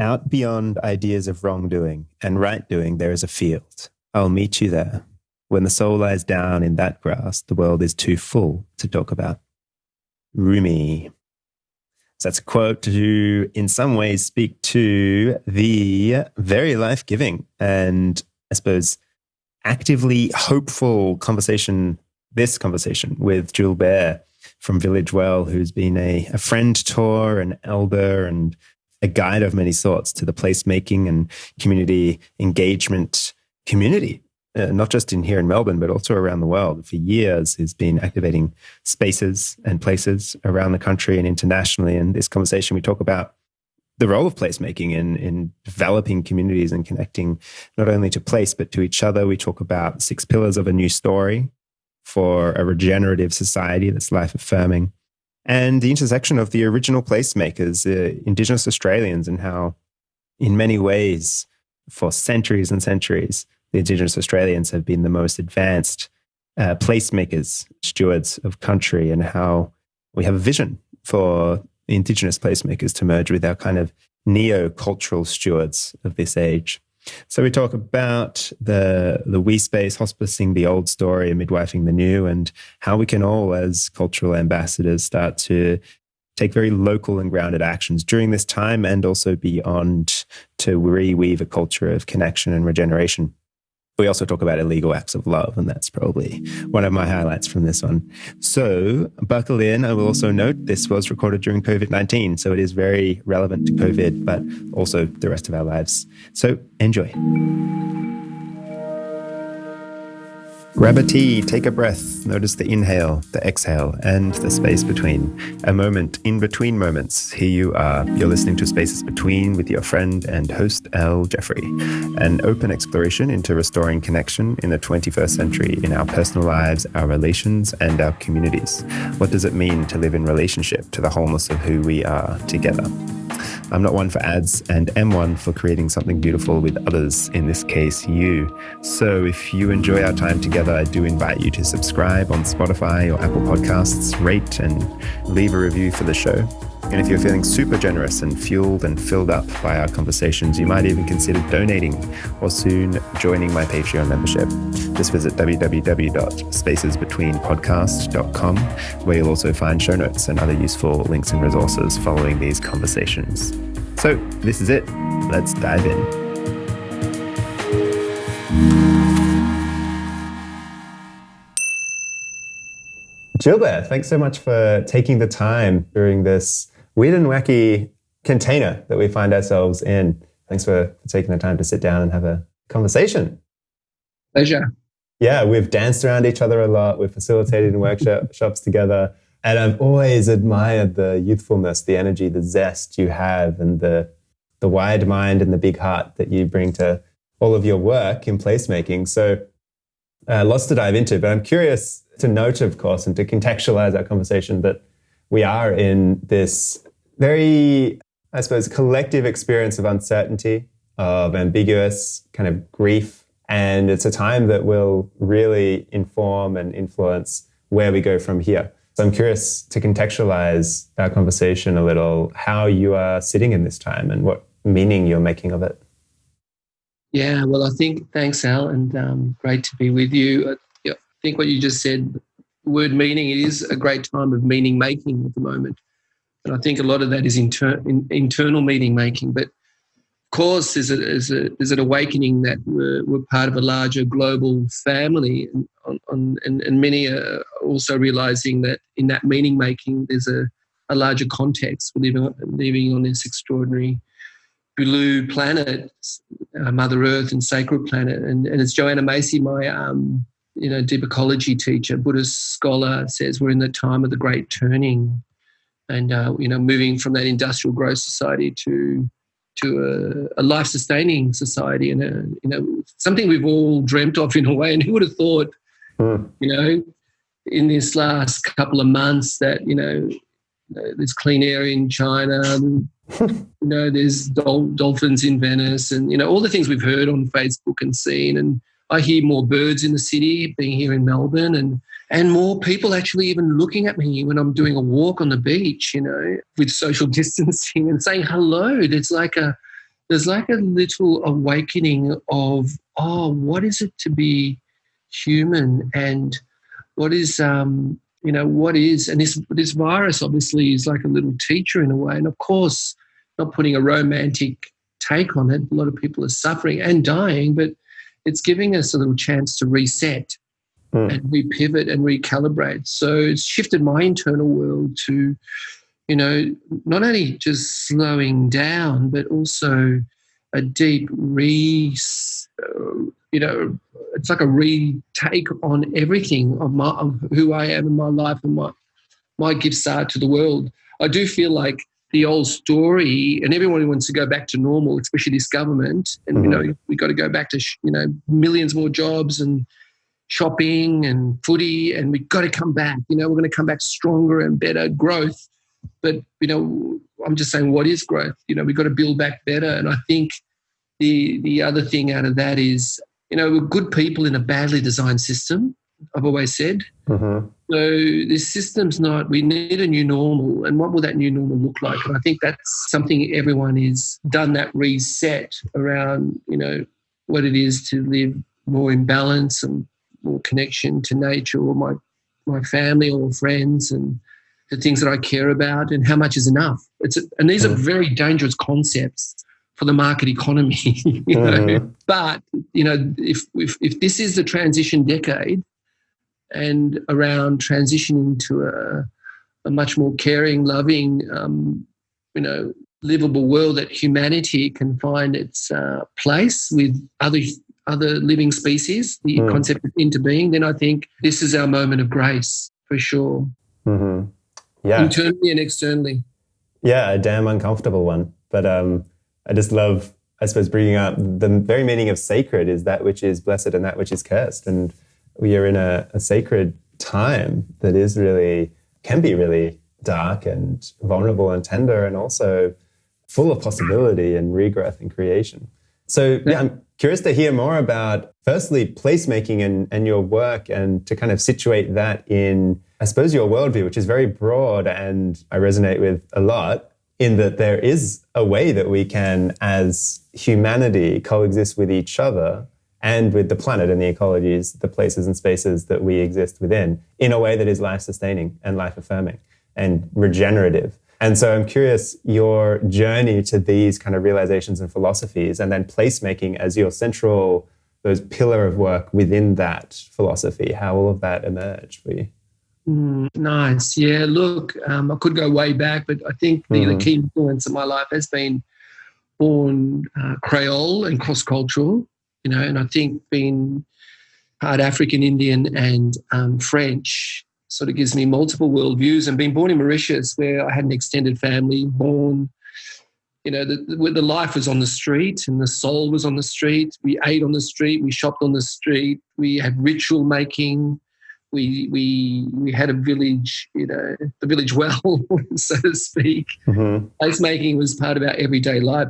Out beyond ideas of wrongdoing and right doing, there is a field. I'll meet you there. When the soul lies down in that grass, the world is too full to talk about. Rumi. So that's a quote to, in some ways, speak to the very life-giving and, I suppose, actively hopeful conversation with Gilbert from Village Well, who's been a friend tour, an elder, and a guide of many sorts to the placemaking and community engagement community, not just in here in Melbourne, but also around the world. For years, he's been activating spaces and places around the country and internationally. In this conversation, we talk about the role of placemaking in developing communities and connecting not only to place, but to each other. We talk about 6 pillars of a new story for a regenerative society that's life-affirming, and the intersection of the original placemakers, Indigenous Australians, and how, in many ways, for centuries and centuries, the Indigenous Australians have been the most advanced placemakers, stewards of country, and how we have a vision for Indigenous placemakers to merge with our kind of neo-cultural stewards of this age. So we talk about the we space, hospicing the old story and midwifing the new, and how we can all, as cultural ambassadors, start to take very local and grounded actions during this time and also beyond to reweave a culture of connection and regeneration. We also talk about illegal acts of love, and that's probably one of my highlights from this one. So buckle in. I will also note this was recorded during COVID-19, so it is very relevant to COVID, but also the rest of our lives. So enjoy. Grab a tea, take a breath, notice the inhale, the exhale, and the space between. A moment in between moments. Here you are. You're listening to Spaces Between with your friend and host, L. Jeffrey. An open exploration into restoring connection in the 21st century in our personal lives, our relations, and our communities. What does it mean to live in relationship to the wholeness of who we are together? I'm not one for ads and am one for creating something beautiful with others, in this case, you. So if you enjoy our time together, I do invite you to subscribe on Spotify or Apple Podcasts, rate and leave a review for the show. And if you're feeling super generous and fueled and filled up by our conversations, you might even consider donating or soon joining my Patreon membership. Just visit www.spacesbetweenpodcast.com, where you'll also find show notes and other useful links and resources following these conversations. So this is it. Let's dive in. Gilbert, thanks so much for taking the time during this weird and wacky container that we find ourselves in. Thanks for taking the time to sit down and have a conversation. Pleasure. Yeah, we've danced around each other a lot. We've facilitated in workshops together. And I've always admired the youthfulness, the energy, the zest you have, and the wide mind and the big heart that you bring to all of your work in placemaking. So lots to dive into, but I'm curious to note, of course, and to contextualize our conversation, that we are in this very, I suppose, collective experience of uncertainty, of ambiguous kind of grief. And it's a time that will really inform and influence where we go from here. So I'm curious to contextualize our conversation a little, how you are sitting in this time and what meaning you're making of it. Yeah, well, thanks, Al, and great to be with you. I think what you just said, word meaning, it is a great time of meaning making at the moment. And I think a lot of that is internal meaning making. But of course, there's an awakening that we're part of a larger global family, and many are also realising that in that meaning making, there's a larger context. We're living on this extraordinary blue planet, Mother Earth and sacred planet. And as Joanna Macy, my deep ecology teacher, Buddhist scholar, says, we're in the time of the great turning, and moving from that industrial growth society to a life-sustaining society, and something we've all dreamt of in a way. And who would have thought, in this last couple of months that there's clean air in China, there's dolphins in Venice, and all the things we've heard on Facebook and seen. And I hear more birds in the city, being here in Melbourne, and more people actually even looking at me when I'm doing a walk on the beach, with social distancing and saying hello. It's like there's like a little awakening of, what is it to be human, and what is, what is, and this virus obviously is like a little teacher in a way. And of course, not putting a romantic take on it, a lot of people are suffering and dying, but it's giving us a little chance to reset and repivot and recalibrate. So it's shifted my internal world to, not only just slowing down, but also a deep it's like a retake on everything of who I am in my life and what my gifts are to the world. I do feel like the old story, and everyone wants to go back to normal, especially this government. And, we got to go back to, millions more jobs and shopping and footy, and we've got to come back. We're going to come back stronger and better growth. But, I'm just saying, what is growth? We've got to build back better. And I think the other thing out of that is, we're good people in a badly designed system, I've always said. So this system's not, we need a new normal. And what will that new normal look like? And I think that's something everyone has done, that reset around, what it is to live more in balance and more connection to nature, or my family or friends, and the things that I care about, and how much is enough. And these are very dangerous concepts for the market economy, But, if this is the transition decade, and around transitioning to a much more caring, loving, livable world that humanity can find its place with other living species, the concept of interbeing, then I think this is our moment of grace for sure. Yeah. Internally and externally. Yeah, a damn uncomfortable one. But I just love, I suppose, bringing up the very meaning of sacred is that which is blessed and that which is cursed. And we are in a sacred time that is can be really dark and vulnerable and tender, and also full of possibility and regrowth and creation. So I'm curious to hear more about, firstly, placemaking and your work, and to kind of situate that in, I suppose, your worldview, which is very broad and I resonate with a lot, in that there is a way that we can, as humanity, coexist with each other and with the planet and the ecologies, the places and spaces that we exist within, in a way that is life-sustaining and life-affirming and regenerative. And so I'm curious, your journey to these kind of realizations and philosophies, and then placemaking as your central, those pillar of work within that philosophy, how all of that emerged for you. Nice. Yeah, look, I could go way back, but I think the key influence of my life has been born Creole and cross-cultural, and I think being part African, Indian and French sort of gives me multiple worldviews, and being born in Mauritius, where I had an extended family, born, where the life was on the street and the soul was on the street. We ate on the street, we shopped on the street, we had ritual making. We had a village, the village well, so to speak. Placemaking was part of our everyday life.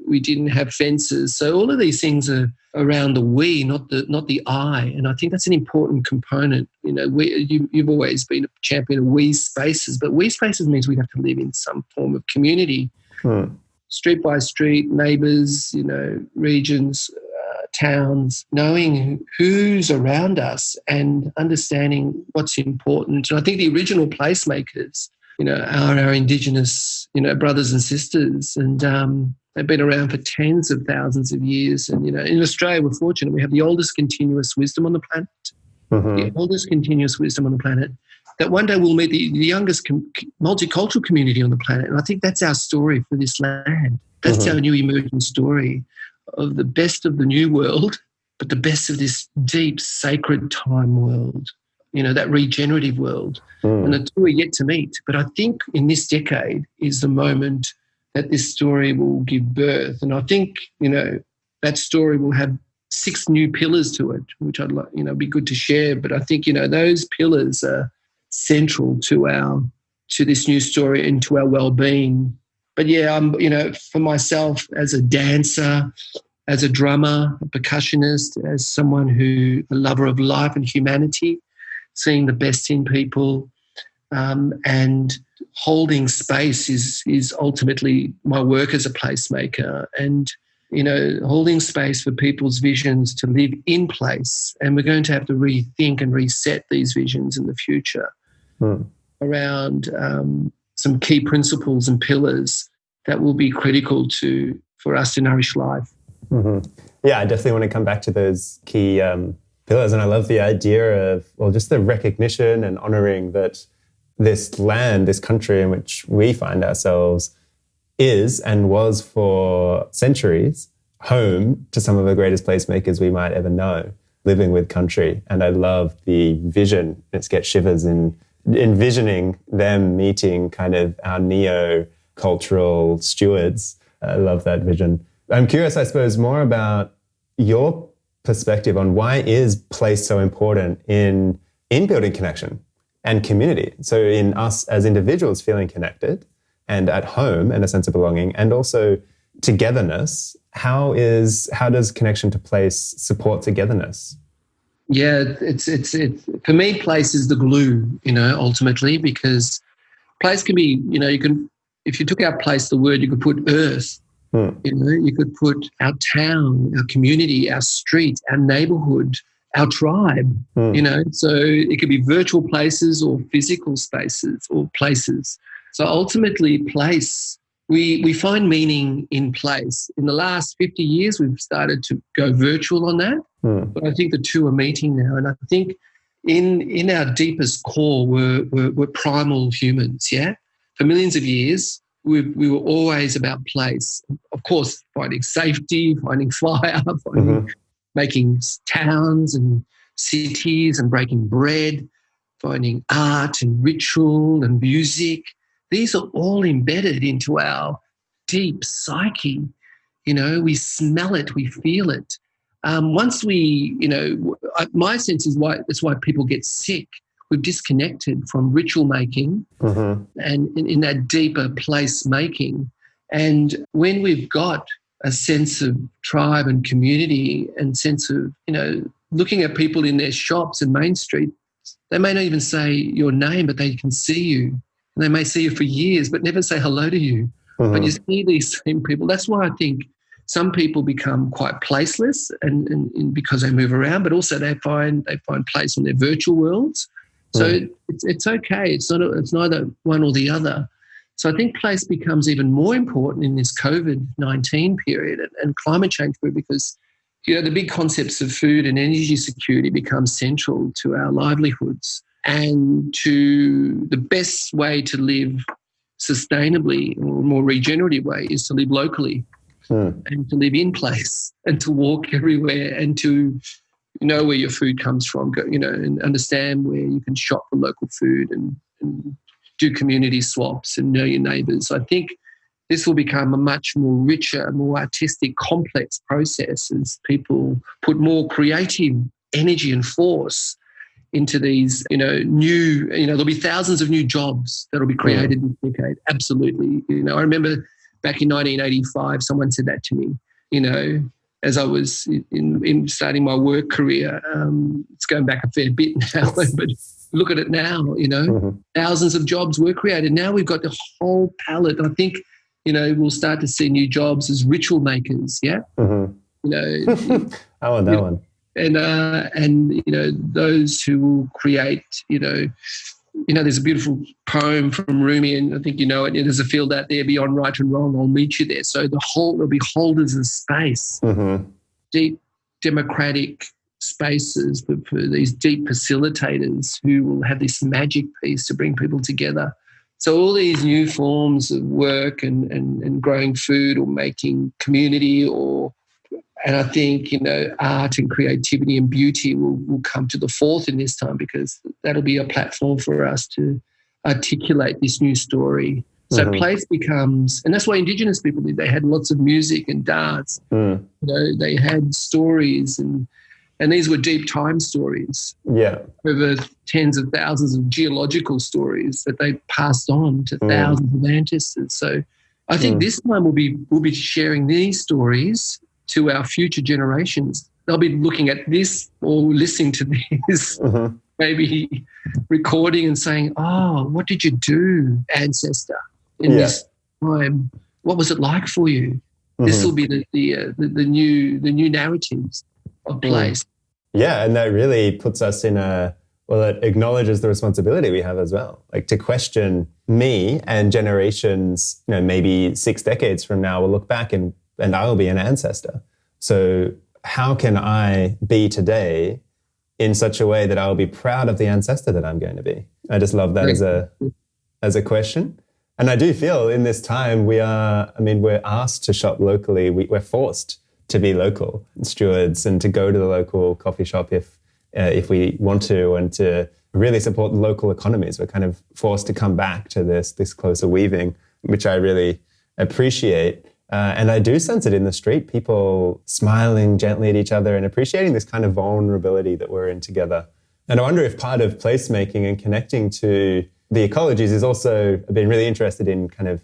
We didn't have fences. So all of these things are around the we, not the I. And I think that's an important component. You've always been a champion of we spaces, but we spaces means we have to live in some form of community, street by street, neighbours, regions, towns, knowing who's around us and understanding what's important. And I think the original placemakers, are our Indigenous, brothers and sisters, and they've been around for tens of thousands of years. And, in Australia, we're fortunate. We have the oldest continuous wisdom on the planet, the oldest continuous wisdom on the planet, that one day we'll meet the youngest multicultural community on the planet. And I think that's our story for this land. That's our new emerging story of the best of the new world, but the best of this deep, sacred time world, that regenerative world. And the two are yet to meet. But I think in this decade is the moment that this story will give birth. And I think, that story will have 6 new pillars to it, which I'd like, be good to share. But I think, those pillars are central to this new story and to our well-being. But yeah, I'm, for myself as a dancer, as a drummer, a percussionist, as someone a lover of life and humanity, seeing the best in people, and holding space is ultimately my work as a placemaker, and holding space for people's visions to live in place. And we're going to have to rethink and reset these visions in the future around some key principles and pillars that will be critical for us to nourish life. Yeah, I definitely want to come back to those key pillars. And I love the idea of, just the recognition and honoring that this land, this country in which we find ourselves is and was for centuries home to some of the greatest placemakers we might ever know, living with country. And I love the vision. Let's get shivers in envisioning them meeting kind of our neo-cultural stewards. I love that vision. I'm curious, I suppose, more about your perspective on why is place so important in building connection and community. So in us as individuals feeling connected and at home and a sense of belonging, and also togetherness. How does connection to place support togetherness? Yeah, it's for me, place is the glue, ultimately, because place can be, if you took out place, the word, you could put earth, you could put our town, our community, our street, our neighborhood, our tribe, so it could be virtual places or physical spaces or places. So ultimately, place, we find meaning in place. In the last 50 years, we've started to go virtual on that. But I think the two are meeting now. And I think in our deepest core, we're primal humans, yeah? For millions of years, we were always about place. Of course, finding safety, finding fire, making towns and cities and breaking bread, finding art and ritual and music. These are all embedded into our deep psyche. We smell it, we feel it. Once we, my sense is that's why people get sick. We've disconnected from ritual making and in that deeper place making. And when we've got a sense of tribe and community and sense of, looking at people in their shops and Main Street, they may not even say your name, but they can see you. And they may see you for years, but never say hello to you. But you see these same people. That's why I think some people become quite placeless and because they move around, but also they find place in their virtual worlds. So it's okay. It's neither one or the other. So I think place becomes even more important in this COVID-19 period and climate change period because, the big concepts of food and energy security become central to our livelihoods and to the best way to live sustainably or a more regenerative way is to live locally and to live in place and to walk everywhere and to know where your food comes from, and understand where you can shop for local food and do community swaps and know your neighbours. I think this will become a much more richer, more artistic, complex process as people put more creative energy and force into these, new, there'll be thousands of new jobs that'll be created this decade. Absolutely. I remember back in 1985, someone said that to me, as I was in starting my work career. It's going back a fair bit now, but look at it now, thousands of jobs were created. Now we've got the whole palette. I think, we'll start to see new jobs as ritual makers, yeah? I want that one. And those who will create, there's a beautiful poem from Rumi, and I think there's a field out there beyond right and wrong. I'll meet you there. So there'll be holders of space, deep democratic spaces for these deep facilitators who will have this magic piece to bring people together. So all these new forms of work and growing food or making community and I think, art and creativity and beauty will come to the forth in this time because that'll be a platform for us to articulate this new story. So place becomes, and that's why Indigenous people did. They had lots of music and dance. They had stories and these were deep time stories. Yeah. Over tens of thousands of geological stories that they passed on to thousands of ancestors. So I think this time we'll be sharing these stories to our future generations. They'll be looking at this or listening to this maybe recording and saying, "Oh, what did you do, ancestor, in this time? What was it like for you?" This will be the new narratives of place. Yeah, and that really puts us in it acknowledges the responsibility we have as well, like to question me, and generations, maybe 6 decades from now will look back and I will be an ancestor. So how can I be today in such a way that I'll be proud of the ancestor that I'm going to be? I just love that as a question. And I do feel in this time we're asked to shop locally. We're forced to be local stewards and to go to the local coffee shop if we want to, and to really support the local economies. We're kind of forced to come back to this closer weaving, which I really appreciate. And I do sense it in the street, people smiling gently at each other and appreciating this kind of vulnerability that we're in together. And I wonder if part of placemaking and connecting to the ecologies is also being really interested in kind of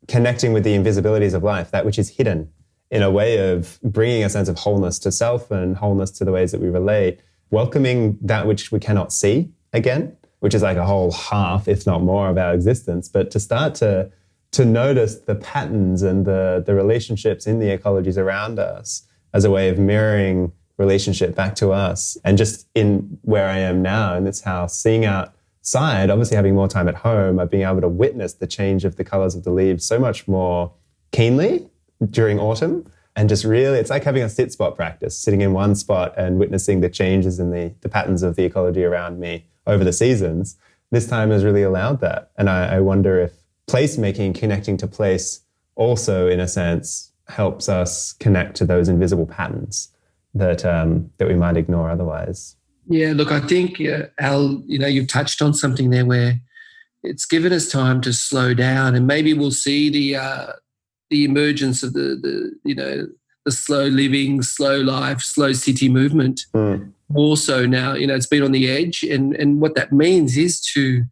connecting with the invisibilities of life, that which is hidden, in a way of bringing a sense of wholeness to self and wholeness to the ways that we relate, welcoming that which we cannot see again, which is like a whole half, if not more, of our existence, but to start to notice the patterns and the relationships in the ecologies around us as a way of mirroring relationship back to us. And just in where I am now in this house, seeing outside, obviously having more time at home, I've been able to witness the change of the colors of the leaves so much more keenly during autumn. And just really, it's like having a sit spot practice, sitting in one spot and witnessing the changes in the patterns of the ecology around me over the seasons. This time has really allowed that. And I wonder if placemaking, connecting to place, also in a sense helps us connect to those invisible patterns that we might ignore otherwise. Yeah, look, I think, Al, you've touched on something there where it's given us time to slow down, and maybe we'll see the emergence of the slow living, slow life, slow city movement. More so now, it's been on the edge, and what that means is to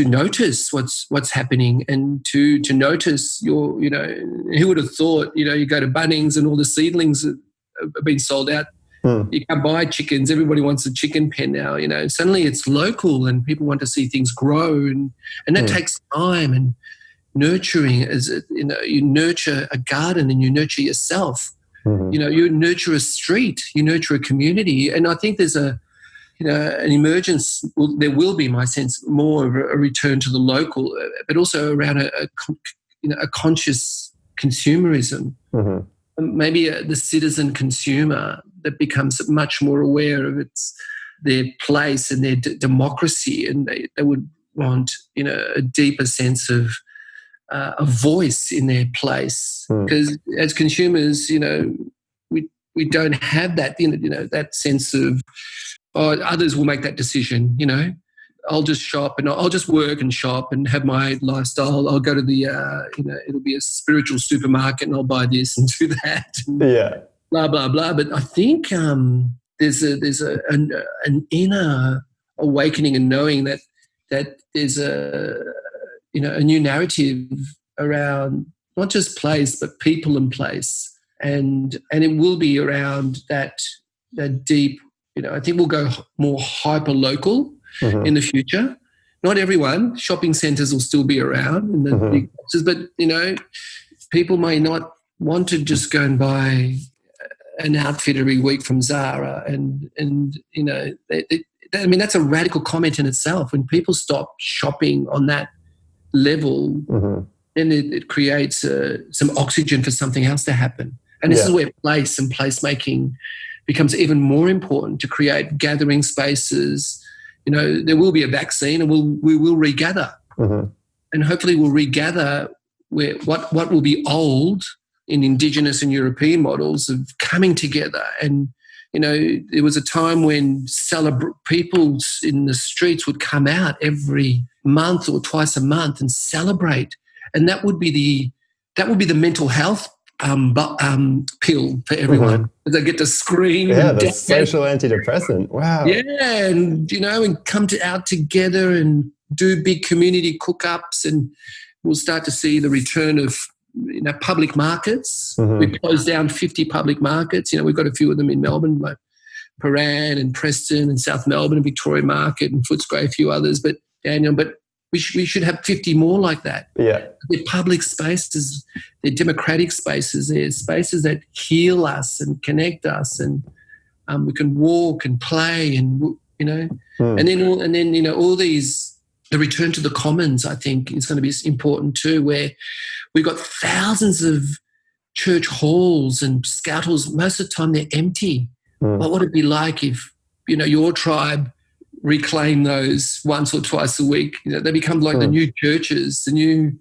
notice what's happening, and to notice who would have thought, you go to Bunnings and all the seedlings have been sold out. You can't buy chickens. Everybody wants a chicken pen now, Suddenly it's local and people want to see things grow, and that takes time and nurturing. You nurture a garden and you nurture yourself. You nurture a street, you nurture a community. And I think there's an emergence. Well, there will be, my sense, more of a return to the local, but also around a conscious consumerism. Maybe the citizen consumer that becomes much more aware of their place and their democracy, and they would want a deeper sense of a voice in their place. Because as consumers, we don't have that that sense of, others will make that decision. I'll just shop and I'll just work and shop and have my lifestyle. I'll go to the it'll be a spiritual supermarket and I'll buy this and do that. And blah blah blah. But I think there's an inner awakening and knowing that there's a new narrative around not just place but people and place, and it will be around that deep. I think we'll go more hyper local in the future. Not everyone. Shopping centres will still be around in the big boxes, but people may not want to just go and buy an outfit every week from Zara, and that's a radical comment in itself. When people stop shopping on that level, then it creates some oxygen for something else to happen. And this is where place and placemaking becomes even more important, to create gathering spaces. There will be a vaccine, and we will regather, and hopefully we'll regather where what will be old in Indigenous and European models of coming together. And there was a time when people in the streets would come out every month or twice a month and celebrate, and that would be the mental health pill for everyone. They get to scream. Yeah, the social antidepressant. Wow. Yeah, and come out together and do big community cook-ups, and we'll start to see the return of public markets. We've closed down 50 public markets. We've got a few of them in Melbourne, like Paran and Preston and South Melbourne and Victoria Market and Footscray, a few others, but Daniel, but we should have 50 more like that. Yeah. They're public spaces, they're democratic spaces, they're spaces that heal us and connect us, and we can walk and play, and and then all these. The return to the commons, I think, is going to be important too, where we've got thousands of church halls and scout halls. Most of the time, they're empty. What would it be like if your tribe reclaim those once or twice a week? They become like the new churches, the new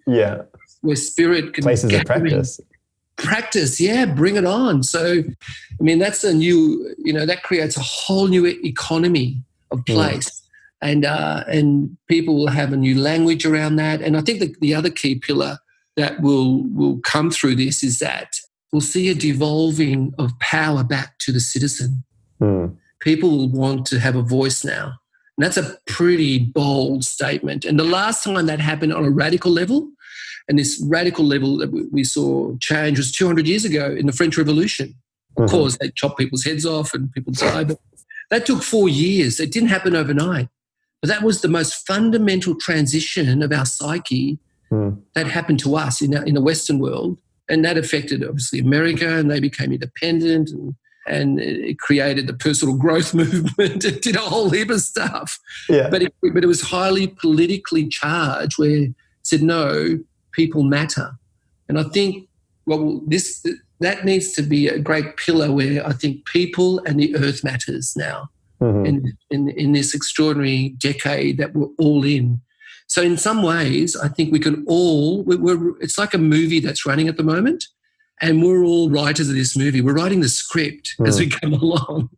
where spirit can places of practice. Bring it on. So, I mean, that's a new, that creates a whole new economy of place, and people will have a new language around that. And I think the other key pillar that will come through this is that we'll see a devolving of power back to the citizen. People will want to have a voice now. And that's a pretty bold statement. And the last time that happened on a radical level, and this radical level that we saw change, was 200 years ago in the French Revolution. Of course, they chopped people's heads off and people died. But that took 4 years. It didn't happen overnight. But that was the most fundamental transition of our psyche that happened to us in the Western world. And that affected, obviously, America, and they became independent, and it created the personal growth movement. It did a whole heap of stuff. Yeah. But it was highly politically charged, where it said, no, people matter. And I think that needs to be a great pillar, where I think people and the earth matters now in this extraordinary decade that we're all in. So in some ways, I think we can all, it's like a movie that's running at the moment, and we're all writers of this movie. We're writing the script as we come along,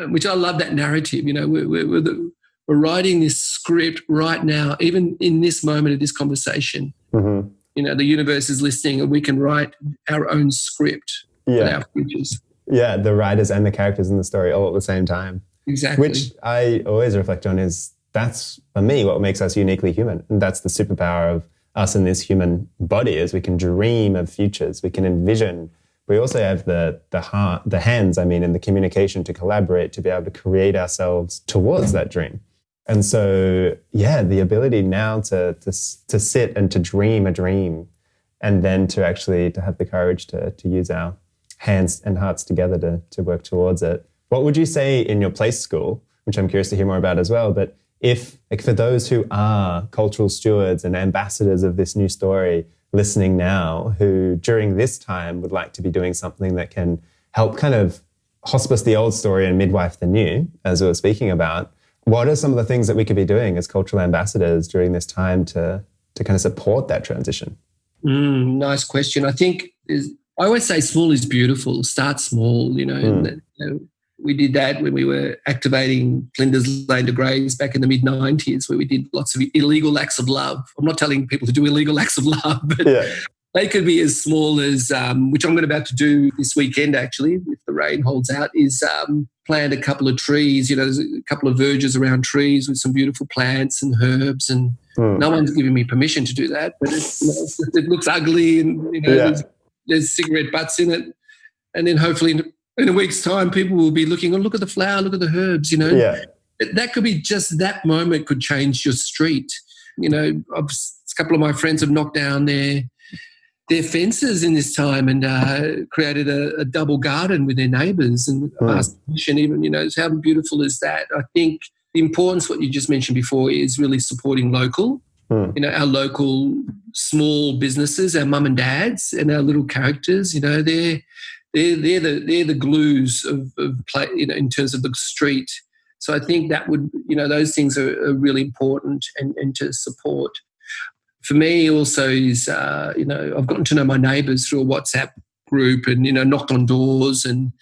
which I love that narrative. We're writing this script right now, even in this moment of this conversation. The universe is listening, and we can write our own script for our futures. Yeah, the writers and the characters in the story all at the same time. Exactly. Which I always reflect on is, that's, for me, what makes us uniquely human. And that's the superpower of us in this human body, is we can dream of futures, we can envision. We also have the heart, the hands, and the communication to collaborate, to be able to create ourselves towards that dream. And so, the ability now to sit and to dream a dream, and then to have the courage to use our hands and hearts together to work towards it. What would you say in your place school, which I'm curious to hear more about as well, but if, for those who are cultural stewards and ambassadors of this new story listening now, who during this time would like to be doing something that can help kind of hospice the old story and midwife the new, as we were speaking about, what are some of the things that we could be doing as cultural ambassadors during this time to kind of support that transition? Nice question. I think I always say small is beautiful. Start small, and we did that when we were activating Flinders Lane to Graves back in the mid-90s, where we did lots of illegal acts of love. I'm not telling people to do illegal acts of love, but they could be as small as, which I'm about to do this weekend actually, if the rain holds out, is plant a couple of trees. There's a couple of verges around trees with some beautiful plants and herbs, and no one's giving me permission to do that, but it looks ugly, and there's cigarette butts in it. And then hopefully in a week's time, people will be looking, look at the flower, look at the herbs, That could be just that moment could change your street. A couple of my friends have knocked down their fences in this time and created a double garden with their neighbours, and asked permission even, how beautiful is that? I think the importance, what you just mentioned before, is really supporting local, our local small businesses, our mum and dads and our little characters, they're the glues of play, in terms of the street. So I think that would, those things are really important and to support. For me also is, I've gotten to know my neighbours through a WhatsApp group, and, knocked on doors, and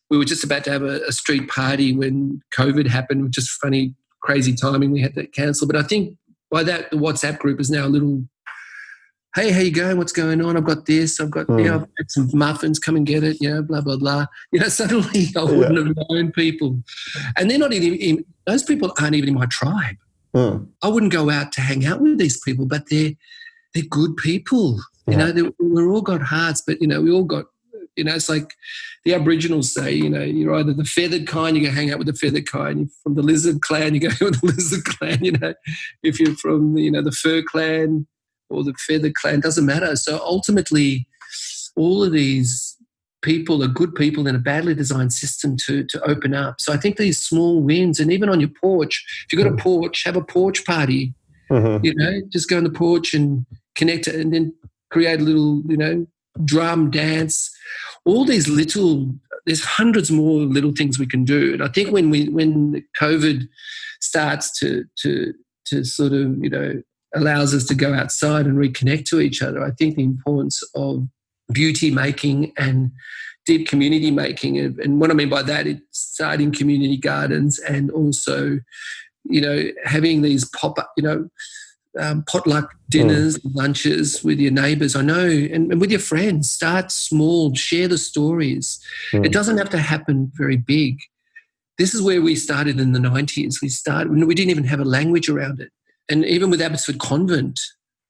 we were just about to have a street party when COVID happened, which is funny, crazy timing. We had to cancel. But I think by that, the WhatsApp group is now a little, hey, how you going? What's going on? I've got this. I've got, I've had some muffins. Come and get it. Blah, blah, blah. Suddenly I wouldn't have known people. And they're not even, those people aren't even in my tribe. I wouldn't go out to hang out with these people, but they're good people. We've all got hearts, but, we all got, It's like the Aboriginals say, you're either the feathered kind, you go hang out with the feathered kind. If you're from the lizard clan, you go with the lizard clan. If you're from the fur clan or the feathered clan, doesn't matter. So ultimately, all of these people are good people in a badly designed system to open up. So I think these small wins, and even on your porch, if you've got a porch, have a porch party. Just go on the porch and connect it, and then create a little, drum, dance, all these there's hundreds more little things we can do. And I think when COVID starts to sort of, allows us to go outside and reconnect to each other, I think the importance of beauty making and deep community making. And what I mean by that, it's starting community gardens, and also, having these pop-up, potluck dinners, lunches with your neighbours, I know, and with your friends. Start small, share the stories. It doesn't have to happen very big. This is where we started in the 90s. We didn't even have a language around it. And even with Abbotsford Convent,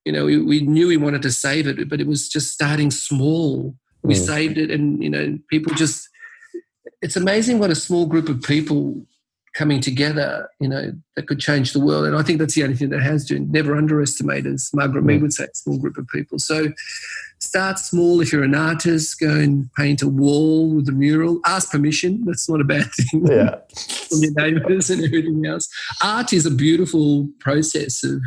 we knew we wanted to save it, but it was just starting small. We saved it, and, people just, it's amazing what a small group of people coming together, that could change the world. And I think that's the only thing that has to. Never underestimate, as Margaret Mead would say, a small group of people. So start small. If you're an artist, go and paint a wall with a mural. Ask permission. That's not a bad thing. Yeah. From your neighbours and everything else. Art is a beautiful process of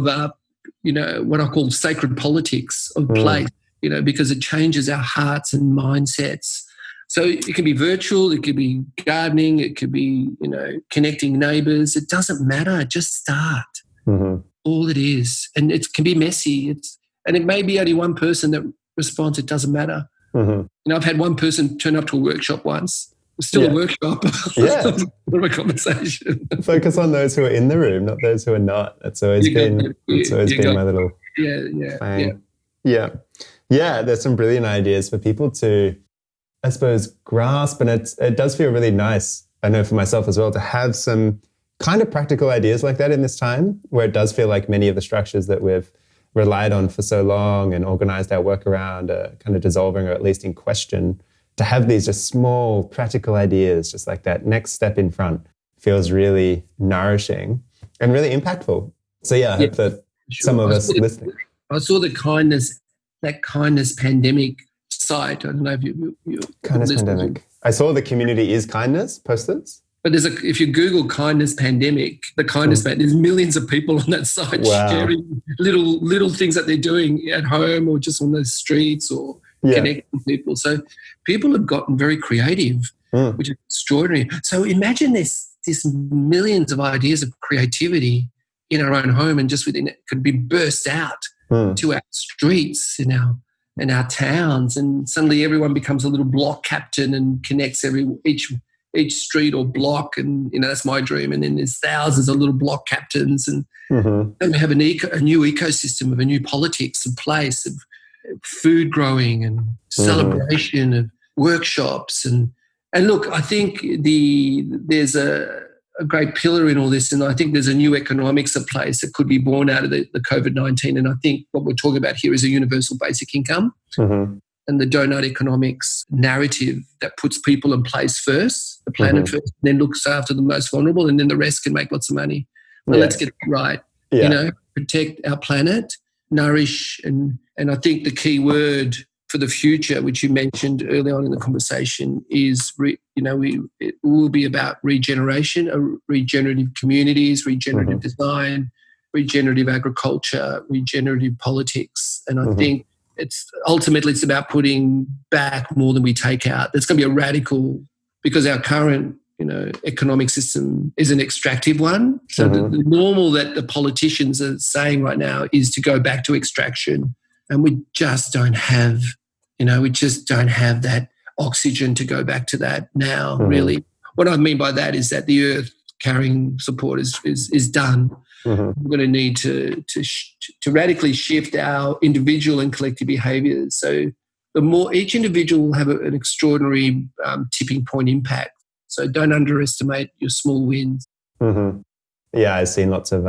what I call sacred politics of place, because it changes our hearts and mindsets. So it can be virtual, it could be gardening, it could be, connecting neighbours. It doesn't matter. Just start. All it is. And it can be messy. And it may be only one person that responds. It doesn't matter. I've had one person turn up to a workship once. It's still a workshop. Yeah. Not a conversation. Focus on those who are in the room, not those who are not. That's always been my little thing. Yeah. There's some brilliant ideas for people to, I suppose, grasp, and it does feel really nice, I know for myself as well, to have some kind of practical ideas like that in this time, where it does feel like many of the structures that we've relied on for so long and organized our work around are kind of dissolving, or at least in question. To have these just small practical ideas, just like that next step in front, feels really nourishing and really impactful. So I hope that some of us listening. I saw that kindness pandemic site. I don't know if you kindness pandemic. I saw the community is kindness posters. But if you Google kindness pandemic, the kindness there's millions of people on that site sharing little things that they're doing at home or just on the streets or connecting with people. So people have gotten very creative, which is extraordinary. So imagine this millions of ideas of creativity in our own home, and just within it could be burst out to our streets in our towns, and suddenly everyone becomes a little block captain and connects each street or block, and that's my dream. And then there's thousands of little block captains, and then we have a new ecosystem of a new politics of place, of food growing and celebration of workshops. And look, I think there's a great pillar in all this, and I think there's a new economics of place that could be born out of the COVID-19. And I think what we're talking about here is a universal basic income and the donut economics narrative that puts people in place first, the planet first, and then looks after the most vulnerable, and then the rest can make lots of money. Well, let's get it right. Protect our planet, nourish, and I think the key word for the future, which you mentioned early on in the conversation, is it will be about regeneration, regenerative communities, regenerative design, regenerative agriculture, regenerative politics. And I think it's about putting back more than we take out. There's going to be a radical, because our current economic system is an extractive one. So the normal that the politicians are saying right now is to go back to extraction. And we just don't have, that oxygen to go back to that now, really. What I mean by that is that the earth carrying support is done. We're going to need to radically shift our individual and collective behaviours. So the more each individual will have an extraordinary tipping point impact. So don't underestimate your small wins. Yeah, I've seen lots of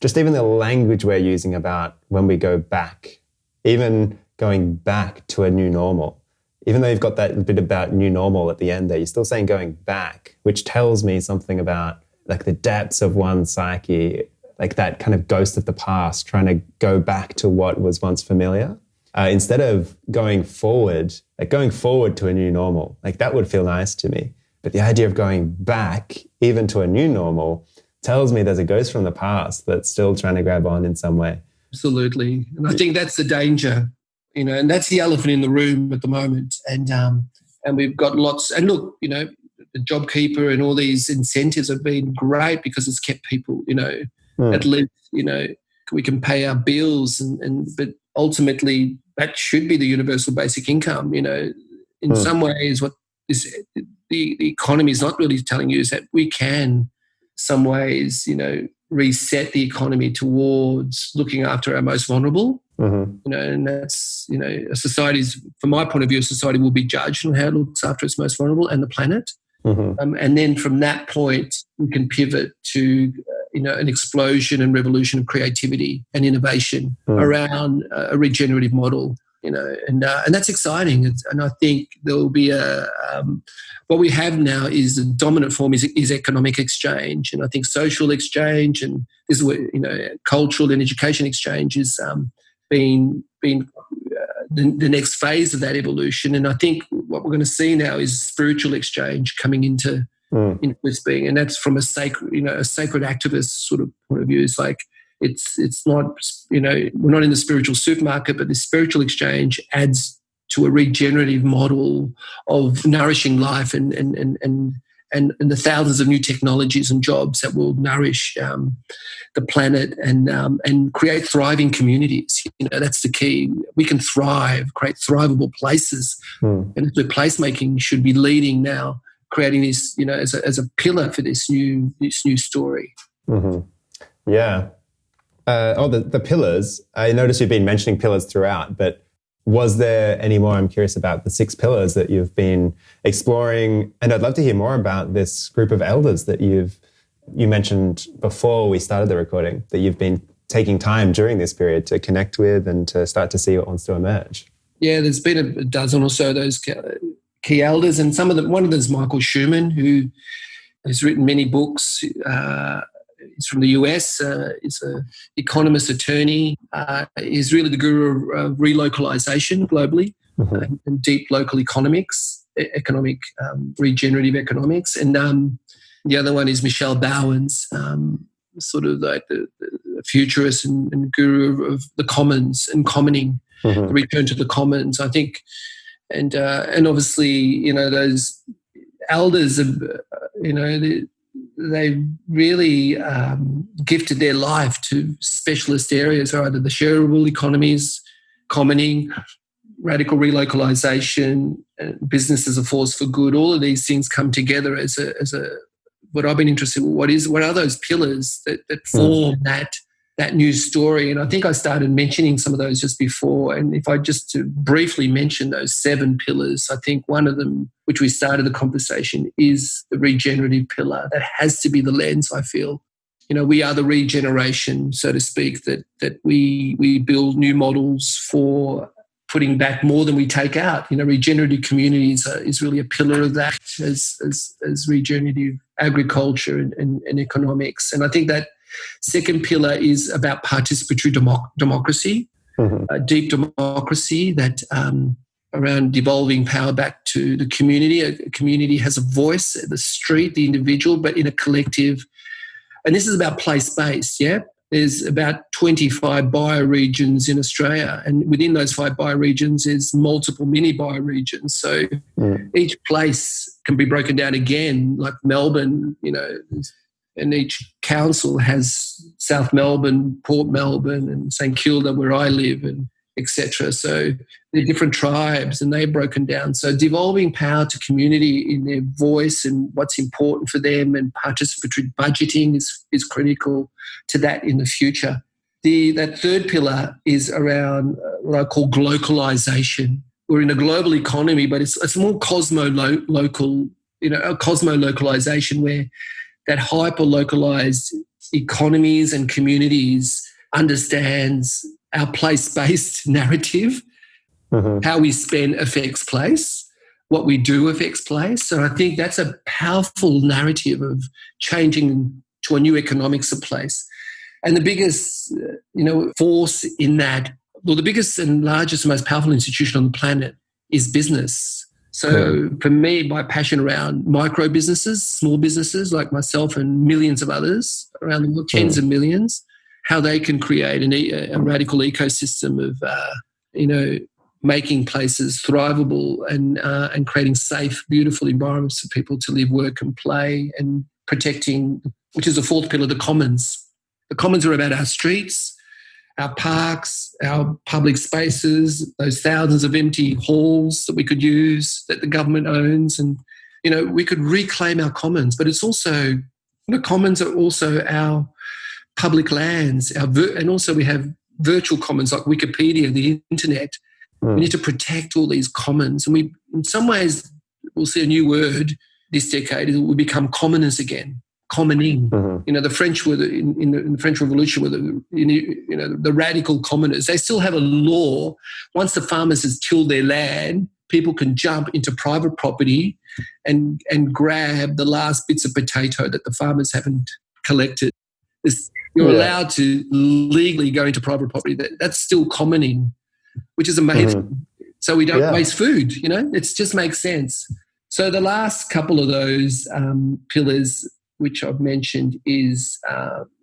just even the language we're using about when we go back, even going back to a new normal, even though you've got that bit about new normal at the end there, you're still saying going back, which tells me something about like the depths of one's psyche, like that kind of ghost of the past, trying to go back to what was once familiar. Instead of going forward to a new normal, like that would feel nice to me. But the idea of going back even to a new normal tells me there's a ghost from the past that's still trying to grab on in some way. Absolutely. And I think that's the danger, and that's the elephant in the room at the moment. And we've got lots, and look, the JobKeeper and all these incentives have been great because it's kept people, at least, we can pay our bills but ultimately that should be the universal basic income, in some ways what is the economy is not really telling you is that we can some ways, reset the economy towards looking after our most vulnerable. And that's, a society's, from my point of view, a society will be judged on how it looks after its most vulnerable and the planet. And then from that point, we can pivot to, an explosion and revolution of creativity and innovation around a regenerative model, and that's exciting. And I think there will be what we have now is the dominant form is economic exchange. And I think social exchange and this is where, cultural and education exchange is being the next phase of that evolution. And I think what we're going to see now is spiritual exchange coming into this being, and that's from a sacred activist sort of point of view. It's like it's not, we're not in the spiritual supermarket, but the spiritual exchange adds to a regenerative model of nourishing life and the thousands of new technologies and jobs that will nourish the planet and create thriving communities. That's the key. We can thrive, create thrivable places, and the placemaking should be leading now, creating this, as a pillar for this new story. Yeah. The pillars. I noticed you've been mentioning pillars throughout, but was there any more? I'm curious about the 6 pillars that you've been exploring, and I'd love to hear more about this group of elders that you mentioned before we started the recording, that you've been taking time during this period to connect with and to start to see what wants to emerge. Yeah, there's been a dozen or so of those key elders, and one of them is Michael Schumann, who has written many books. He's from the US. He's an economist, attorney. He's really the guru of relocalization globally and deep local economics, regenerative economics. And the other one is Michelle Bowens, sort of like the futurist and guru of the commons and commoning, the return to the commons, I think. And obviously, those elders, they really gifted their life to specialist areas, either the shareable economies, commoning, radical relocalization, business as a force for good. All of these things come together as a what I've been interested in. What are those pillars that form that new story? And I think I started mentioning some of those just before. And if I just to briefly mention those 7 pillars, I think one of them, which we started the conversation, is the regenerative pillar. That has to be the lens, I feel. We are the regeneration, so to speak, that we build new models for putting back more than we take out. Regenerative communities is really a pillar of that, as regenerative agriculture and economics. And I think that second pillar is about participatory democracy, deep democracy that around devolving power back to the community. A community has a voice, the street, the individual, but in a collective. And this is about place-based, yeah? There's about 25 bioregions in Australia, and within those 5 bioregions there's multiple mini bioregions. So each place can be broken down again, like Melbourne, and each council has South Melbourne, Port Melbourne, and St Kilda, where I live, and etc. So they're different tribes, and they're broken down. So devolving power to community in their voice and what's important for them, and participatory budgeting is critical to that in the future. That third pillar is around what I call glocalization. We're in a global economy, but it's more cosmo-local, a cosmo-localization where that hyper-localized economies and communities understands our place-based narrative How we spend affects place. What we do affects place. So I think that's a powerful narrative of changing to a new economics of place. And the biggest, force in that, well, the biggest and largest and most powerful institution on the planet is business. So for me, my passion around micro businesses, small businesses like myself and millions of others around the world, tens of millions, how they can create a radical ecosystem of, making places thrivable and creating safe, beautiful environments for people to live, work and play, and protecting, which is the fourth pillar, the commons. The commons are about our streets, our parks, our public spaces, those thousands of empty halls that we could use that the government owns. And, we could reclaim our commons, but it's also, the commons are also our public lands, and also we have virtual commons like Wikipedia, the internet. We need to protect all these commons. And in some ways, we'll see a new word this decade, it will become commoners again. Commoning. The French were in the French Revolution were the radical commoners. They still have a law. Once the farmers has tilled their land, people can jump into private property and grab the last bits of potato that the farmers haven't collected. You're allowed to legally go into private property. That's still commoning, which is amazing. So we don't waste food. It just makes sense. So the last couple of those pillars, which I've mentioned, is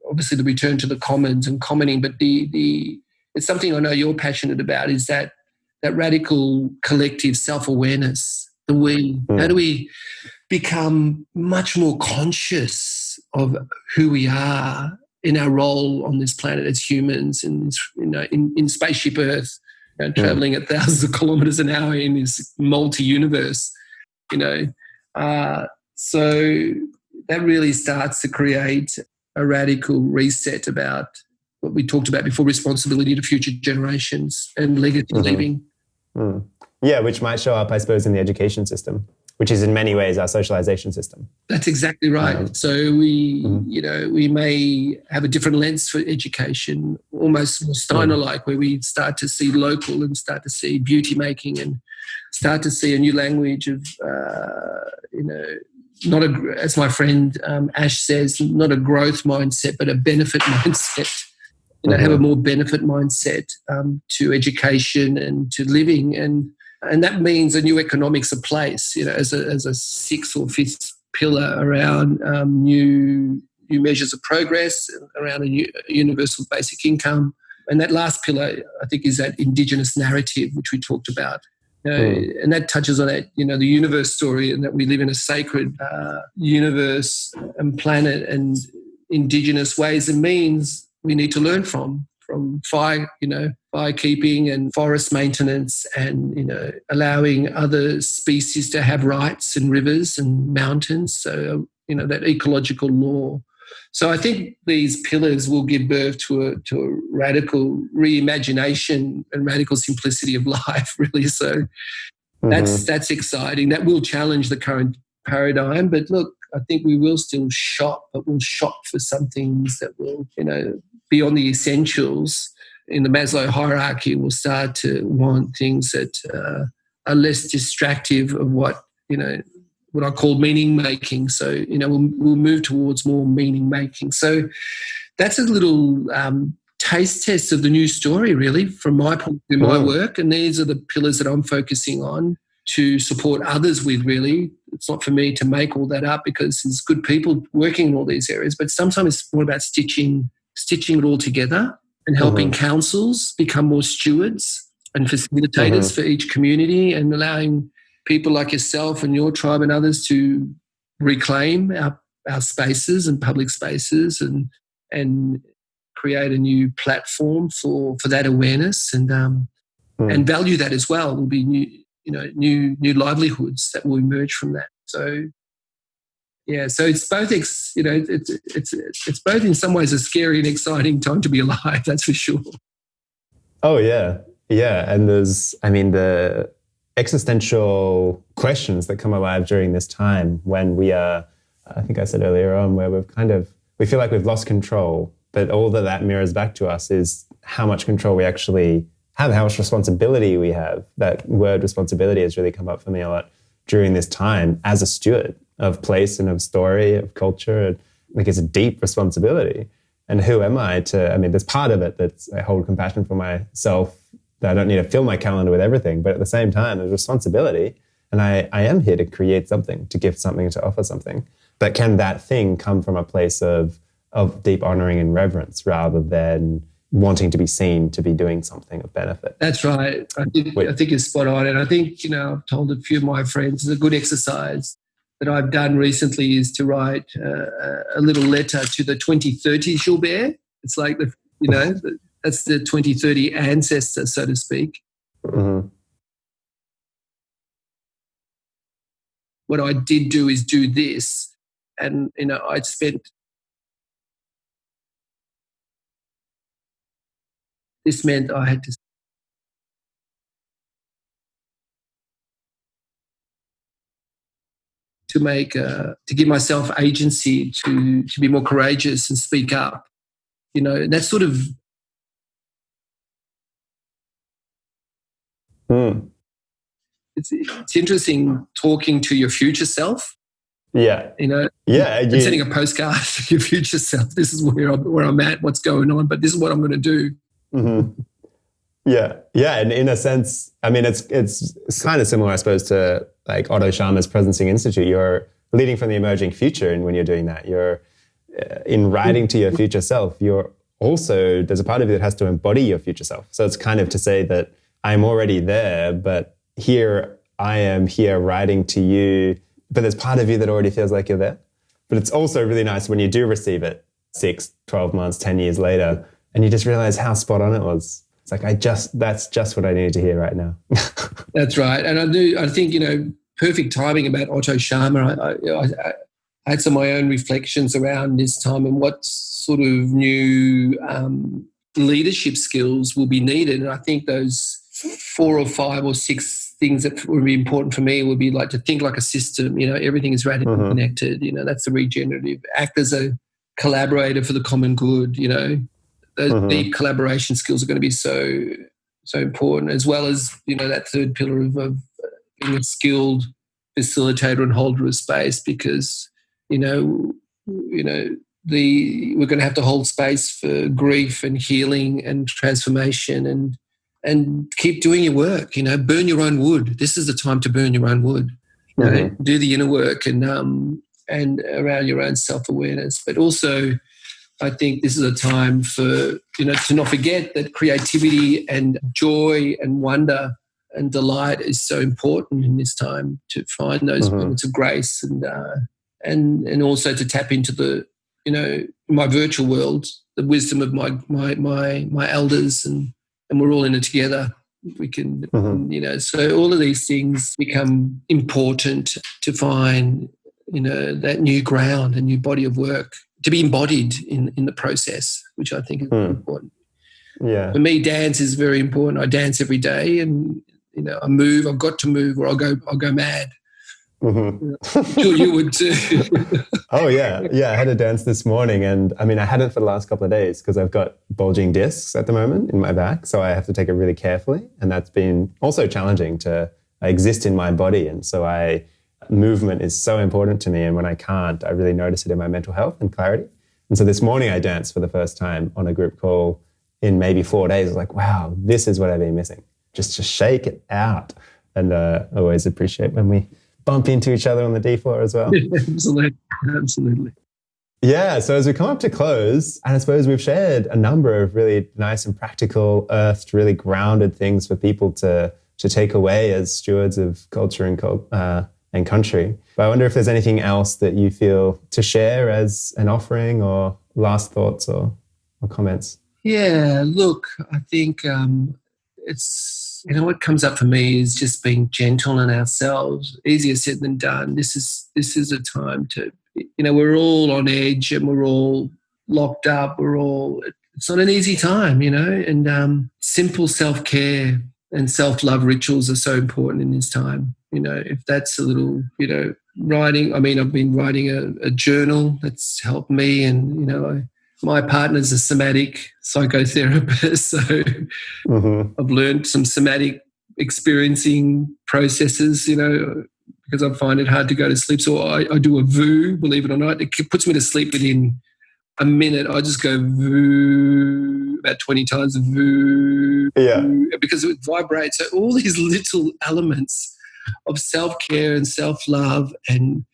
obviously the return to the commons and commoning. But it's something I know you're passionate about, is that radical collective self-awareness. How do we become much more conscious of who we are in our role on this planet as humans, and in spaceship Earth, traveling at thousands of kilometers an hour in this multi-universe. So that really starts to create a radical reset about what we talked about before, responsibility to future generations and legacy leaving. Yeah, which might show up, I suppose, in the education system, which is in many ways our socialization system. That's exactly right. So we may have a different lens for education, almost more Steiner-like, where we start to see local and start to see beauty making and start to see a new language of, as my friend Ash says, not a growth mindset, but a benefit mindset. Have a more benefit mindset to education and to living, and that means a new economics of place. As a sixth or fifth pillar around new measures of progress, around a universal basic income, and that last pillar I think is that Indigenous narrative which we talked about. And that touches on that, the universe story, and that we live in a sacred universe and planet, and Indigenous ways and means we need to learn from fire keeping and forest maintenance, and allowing other species to have rights in rivers and mountains. So that ecological law. So I think these pillars will give birth to a radical reimagination and radical simplicity of life, really. So that's exciting. That will challenge the current paradigm. But look, I think we will still shop, but we'll shop for some things that will, beyond the essentials. In the Maslow hierarchy, we'll start to want things that are less distractive of what I call meaning making. So, we'll move towards more meaning making. So that's a little taste test of the new story, really, from my point of view, my work. And these are the pillars that I'm focusing on to support others with, really. It's not for me to make all that up, because there's good people working in all these areas, but sometimes it's more about stitching it all together and helping councils become more stewards and facilitators for each community, and allowing people like yourself and your tribe and others to reclaim our spaces and public spaces, and create a new platform for that awareness, and value that as well. There'll be new livelihoods that will emerge from that. So so it's both it's both in some ways a scary and exciting time to be alive. That's for sure. Oh yeah, and there's the existential questions that come alive during this time, when we are, I think I said earlier on, where we feel like we've lost control, but all that mirrors back to us is how much control we actually have, how much responsibility we have. That word responsibility has really come up for me a lot during this time as a steward of place and of story, of culture. And like, it's a deep responsibility. And who am I to, I mean, there's part of it that's I hold compassion for myself, that I don't need to fill my calendar with everything. But at the same time, there's responsibility. And I am here to create something, to give something, to offer something. But can that thing come from a place of deep honoring and reverence rather than wanting to be seen to be doing something of benefit? That's right. I think you're spot on. And I think, I've told a few of my friends, it's a good exercise that I've done recently is to write a little letter to the 2030 Gilbert. It's like, that's the 2030 ancestor, so to speak. Mm-hmm. What I did do is do this. And, I'd spent, this meant I had to give myself agency to be more courageous and speak up. That's sort of it's interesting talking to your future self. Yeah. And sending a postcard to your future self. This is where I'm at, what's going on, but this is what I'm going to do. Mm-hmm. Yeah. Yeah. And in a sense, I mean, it's kind of similar, I suppose, to like Otto Scharmer's Presencing Institute. You're leading from the emerging future. And when you're doing that, you're in writing to your future self, you're also, there's a part of you that has to embody your future self. So it's kind of to say that I'm already there, but here I am here writing to you, but there's part of you that already feels like you're there. But it's also really nice when you do receive it 6, 12 months, 10 years later, and you just realize how spot on it was. It's like, that's just what I needed to hear right now. That's right. And I think, perfect timing about Otto Scharmer. I had some of my own reflections around this time and what sort of new leadership skills will be needed. And I think those 4 or 5 or 6 things that would be important for me would be like to think like a system. Everything is radically connected. That's the regenerative. Act as a collaborator for the common good. Those deep collaboration skills are going to be so important, as well as that third pillar of being a skilled facilitator and holder of space, because we're going to have to hold space for grief and healing and transformation and keep doing your work. Burn your own wood. This is the time to burn your own wood. Do the inner work and around your own self-awareness, but also I think this is a time for, to not forget that creativity and joy and wonder and delight is so important in this time, to find those moments of grace and also to tap into the, my virtual world, the wisdom of my elders, and we're all in it together. We can, so all of these things become important to find, that new ground, a new body of work, to be embodied in the process, which I think is important. Yeah. For me, dance is very important. I dance every day, and I move. I've got to move, or I'll go mad. I'm sure you would too. Oh yeah, I had a dance this morning, and I mean, I hadn't for the last couple of days because I've got bulging discs at the moment in my back, so I have to take it really carefully, and that's been also challenging to exist in my body, and so movement is so important to me, and when I can't, I really notice it in my mental health and clarity. And so this morning I danced for the first time on a group call in maybe 4 days. I was like, wow, this is what I've been missing. Just to shake it out. And I always appreciate when we bump into each other on the D floor as well. Absolutely. Yeah, so as we come up to close, and I suppose we've shared a number of really nice and practical, earthed, really grounded things for people to take away as stewards of culture and country. But I wonder if there's anything else that you feel to share as an offering, or last thoughts or comments. Yeah, look, I think it's, what comes up for me is just being gentle on ourselves. Easier said than done. This is a time to, we're all on edge and we're all locked up. It's not an easy time, and simple self-care and self-love rituals are so important in this time. If that's a little, writing. I mean, I've been writing a journal that's helped me, and my partner's a somatic psychotherapist, so I've learned some somatic experiencing processes, because I find it hard to go to sleep. So I do a VOO, believe it or not. It puts me to sleep within a minute. I just go VOO about 20 times, VOO, because it vibrates. So all these little elements of self-care and self-love and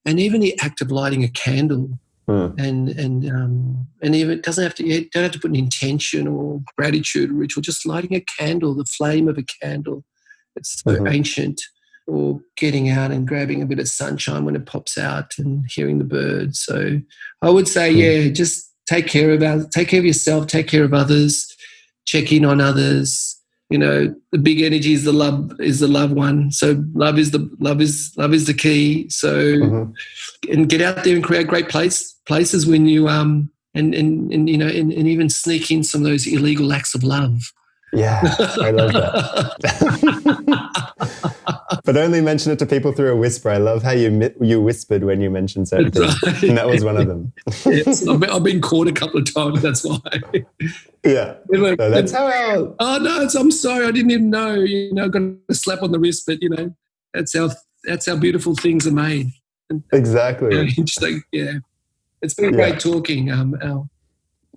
even the act of lighting a candle. And even it doesn't have to. You don't have to put an intention or gratitude or ritual. Just lighting a candle, the flame of a candle. It's so ancient. Or getting out and grabbing a bit of sunshine when it pops out and hearing the birds. So I would say, just take care of yourself, take care of others, check in on others. The big energy is the love one. So love is the key. So and get out there and create great places when you and even sneak in some of those illegal acts of love. Yeah, I love that. But only mention it to people through a whisper. I love how you whispered when you mentioned certain things, right. And that was one of them. Yes, I've been caught a couple of times. That's why. Yeah, so that's how. I'm sorry, I didn't even know. I got a slap on the wrist, but that's how beautiful things are made. Exactly. Just it's been great talking, Al.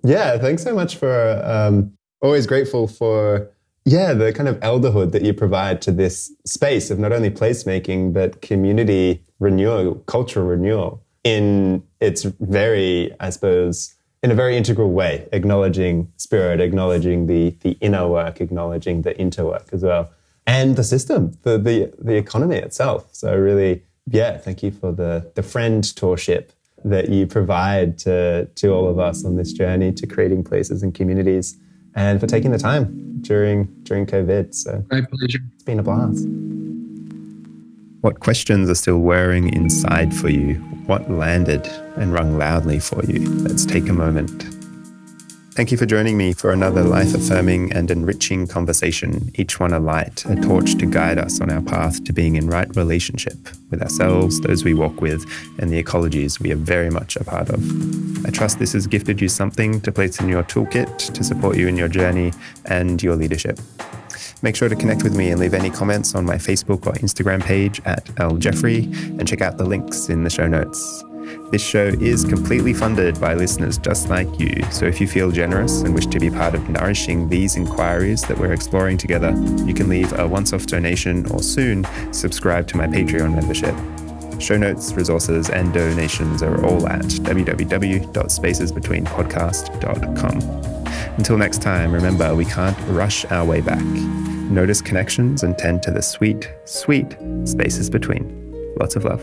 Yeah, thanks so much for. Always grateful for, the kind of elderhood that you provide to this space of not only placemaking, but community renewal, cultural renewal in its very, I suppose, in a very integral way, acknowledging spirit, acknowledging the inner work, acknowledging the interwork as well, and the system, the economy itself. So really, thank you for the friend-torship that you provide to all of us on this journey to creating places and communities. And for taking the time during COVID. So my pleasure. It's been a blast. What questions are still whirring inside for you? What landed and rung loudly for you? Let's take a moment. Thank you for joining me for another life-affirming and enriching conversation, each one a light, a torch to guide us on our path to being in right relationship with ourselves, those we walk with, and the ecologies we are very much a part of. I trust this has gifted you something to place in your toolkit to support you in your journey and your leadership. Make sure to connect with me and leave any comments on my Facebook or Instagram page at @ljeffrey and check out the links in the show notes. This show is completely funded by listeners just like you, so if you feel generous and wish to be part of nourishing these inquiries that we're exploring together, you can leave a once-off donation or soon subscribe to my Patreon membership. Show notes, resources, and donations are all at www.spacesbetweenpodcast.com. Until next time, remember, we can't rush our way back. Notice connections and tend to the sweet, sweet spaces between. Lots of love.